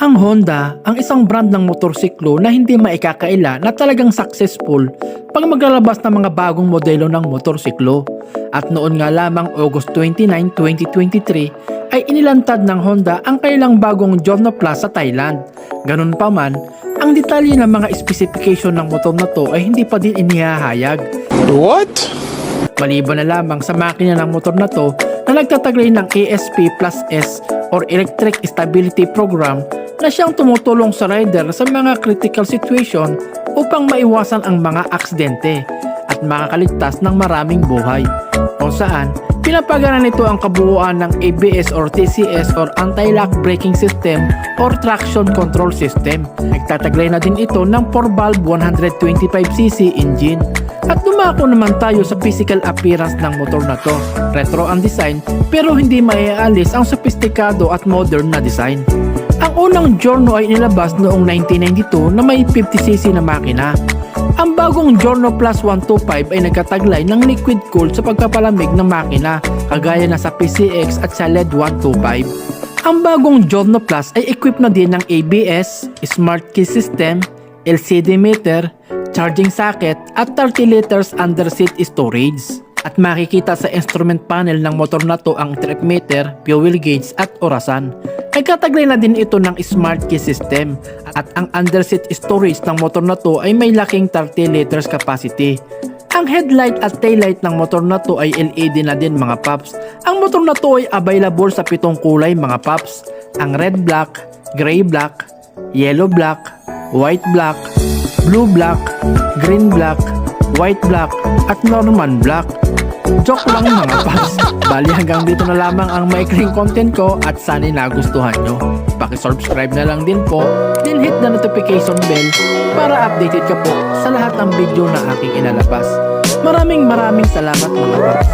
Ang Honda ang isang brand ng motorsiklo na hindi maikakaila na talagang successful pag maglalabas ng mga bagong modelo ng motorsiklo. At noon nga lamang August 29, 2023 ay inilantad ng Honda ang kanilang bagong Giorno Plus sa Thailand. Ganun pa man, ang detalye ng mga specification ng motor na to ay hindi pa din inihahayag. What? Maliban na lamang sa makina ng motor na to na nagtataglay ng ASP Plus S or Electric Stability Program na siyang tumutulong sa rider sa mga critical situation upang maiwasan ang mga aksidente at makakaligtas ng maraming buhay. Kung saan, pinapagana nito ang kabuuan ng ABS or TCS or Anti-Lock Braking System or Traction Control System. Nagtataglay na din ito ng 4-valve 125cc engine. At dumako naman tayo sa physical appearance ng motor na to. Retro ang design pero hindi maialis ang sophisticado at modern na design. Ang unang Giorno ay inilabas noong 1992 na may 50cc na makina. Ang bagong Giorno Plus 125 ay nagkataglay ng liquid cooled sa pagpapalamig ng makina kagaya na sa PCX at sa LED 125. Ang bagong Giorno Plus ay equipped na din ng ABS, Smart Key System, LCD meter, charging socket at 30 liters underseat storage. At makikita sa instrument panel ng motor na to ang trip meter, fuel gauge at orasan. Nagkataglay na din ito ng Smart Key System at ang underseat storage ng motor na to ay may laking 30 liters capacity. Ang headlight at taillight ng motor na to ay LED na din mga paps. Ang motor na to ay available sa 7 kulay mga paps. Ang red black, gray black, yellow black, white black, blue black, green black, white black at Norman black. Joke lang mga paps. Bali hanggang dito na lamang ang maikling content ko at sana'y nagustuhan nyo. Paki-subscribe na lang din po, then hit the notification bell para updated ka po sa lahat ng video na aking inalabas. Maraming salamat mga paps.